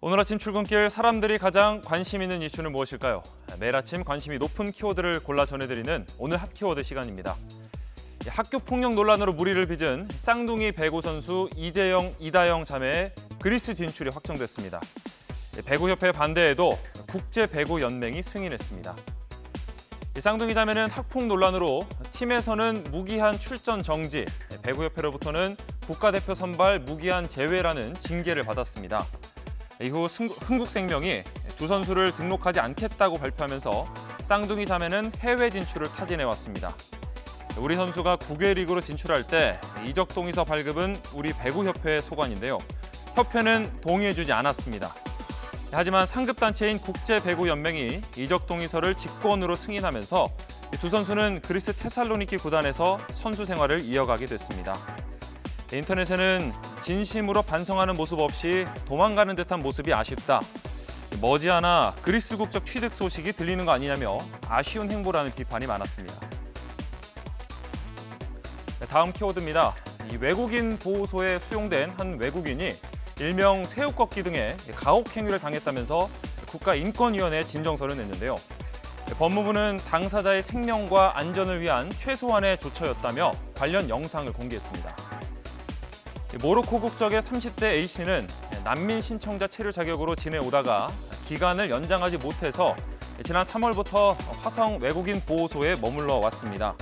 오늘 아침 출근길 사람들이 가장 관심 있는 이슈는 무엇일까요? 매일 아침 관심이 높은 키워드를 골라 전해드리는 오늘 핫 키워드 시간입니다. 학교 폭력 논란으로 물의를 빚은 쌍둥이 배구 선수 이재영, 이다영 자매의 그리스 진출이 확정됐습니다. 배구협회 반대에도 국제배구연맹이 승인했습니다. 쌍둥이 자매는 학폭 논란으로 팀에서는 무기한 출전 정지, 배구협회로부터는 국가대표 선발 무기한 제외라는 징계를 받았습니다. 이후 흥국생명이 두 선수를 등록하지 않겠다고 발표하면서 쌍둥이 자매는 해외 진출을 타진해왔습니다. 우리 선수가 국외리그로 진출할 때 이적 동의서 발급은 우리 배구협회의 소관인데요. 협회는 동의해주지 않았습니다. 하지만 상급단체인 국제배구연맹이 이적 동의서를 직권으로 승인하면서 두 선수는 그리스 테살로니키 구단에서 선수 생활을 이어가게 됐습니다. 인터넷에는 진심으로 반성하는 모습 없이 도망가는 듯한 모습이 아쉽다. 머지않아 그리스 국적 취득 소식이 들리는 거 아니냐며 아쉬운 행보라는 비판이 많았습니다. 다음 키워드입니다. 이 외국인 보호소에 수용된 한 외국인이 일명 새우 꺾기 등의 가혹 행위를 당했다면서 국가인권위원회에 진정서를 냈는데요. 법무부는 당사자의 생명과 안전을 위한 최소한의 조처였다며 관련 영상을 공개했습니다. 모로코 국적의 30대 A씨는 난민 신청자 체류 자격으로 지내오다가 기간을 연장하지 못해서 지난 3월부터 화성 외국인 보호소에 머물러 왔습니다.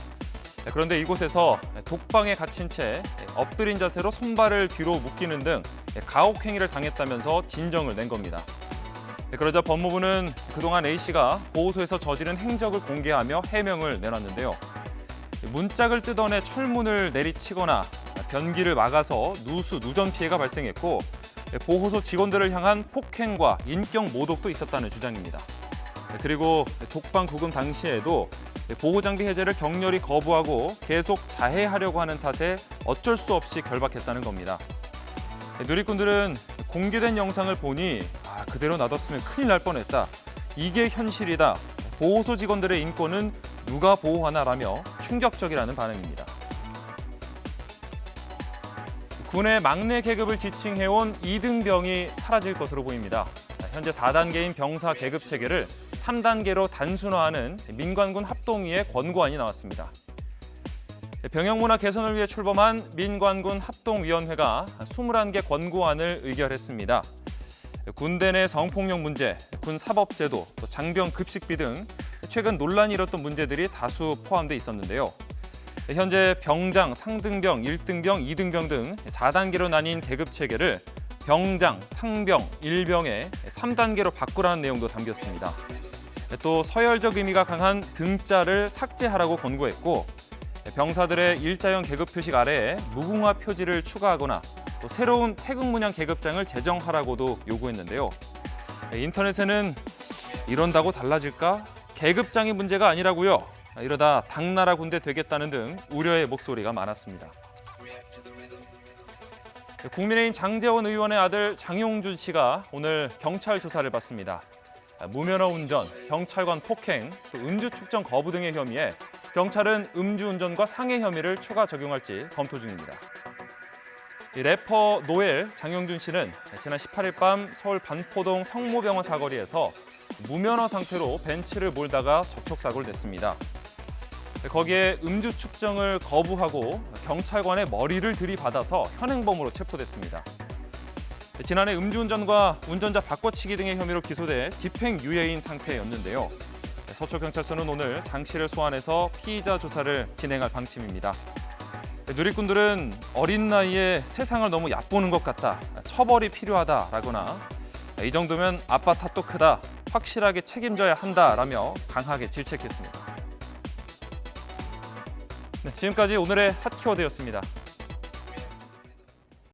그런데 이곳에서 독방에 갇힌 채 엎드린 자세로 손발을 뒤로 묶이는 등 가혹 행위를 당했다면서 진정을 낸 겁니다. 그러자 법무부는 그동안 A씨가 보호소에서 저지른 행적을 공개하며 해명을 내놨는데요. 문짝을 뜯어내 철문을 내리치거나 변기를 막아서 누전 피해가 발생했고 보호소 직원들을 향한 폭행과 인격 모독도 있었다는 주장입니다. 그리고 독방 구금 당시에도 보호장비 해제를 격렬히 거부하고 계속 자해하려고 하는 탓에 어쩔 수 없이 결박했다는 겁니다. 누리꾼들은 공개된 영상을 보니 그대로 놔뒀으면 큰일 날 뻔했다. 이게 현실이다. 보호소 직원들의 인권은 누가 보호하나라며 충격적이라는 반응입니다. 군의 막내 계급을 지칭해온 2등병이 사라질 것으로 보입니다. 현재 4단계인 병사 계급 체계를 3단계로 단순화하는 민관군 합동위의 권고안이 나왔습니다. 병영 문화 개선을 위해 출범한 민관군 합동위원회가 21개 권고안을 의결했습니다. 군대 내 성폭력 문제, 군 사법제도, 또 장병 급식비 등 최근 논란이 일었던 문제들이 다수 포함돼 있었는데요. 현재 병장, 상등병, 1등병, 2등병 등 4단계로 나뉜 계급 체계를 병장, 상병, 일병의 3단계로 바꾸라는 내용도 담겼습니다. 또 서열적 의미가 강한 등자를 삭제하라고 권고했고 병사들의 일자형 계급 표식 아래에 무궁화 표지를 추가하거나 또 새로운 태극 문양 계급장을 제정하라고도 요구했는데요. 인터넷에는 이런다고 달라질까? 계급장이 문제가 아니라고요. 이러다 당나라 군대 되겠다는 등 우려의 목소리가 많았습니다. 국민의힘 장제원 의원의 아들 장용준 씨가 오늘 경찰 조사를 받습니다. 무면허 운전, 경찰관 폭행, 또 음주 측정 거부 등의 혐의에 경찰은 음주운전과 상해 혐의를 추가 적용할지 검토 중입니다. 래퍼 노엘 장용준 씨는 지난 18일 밤 서울 반포동 성모병원 사거리에서 무면허 상태로 벤츠를 몰다가 접촉사고를 냈습니다. 거기에 음주 측정을 거부하고 경찰관의 머리를 들이받아서 현행범으로 체포됐습니다. 지난해 음주운전과 운전자 바꿔치기 등의 혐의로 기소돼 집행유예인 상태였는데요. 서초경찰서는 오늘 장 씨를 소환해서 피의자 조사를 진행할 방침입니다. 누리꾼들은 어린 나이에 세상을 너무 얕보는 것 같다, 처벌이 필요하다라거나 이 정도면 아빠 탓도 크다, 확실하게 책임져야 한다라며 강하게 질책했습니다. 지금까지 오늘의 핫 키워드였습니다.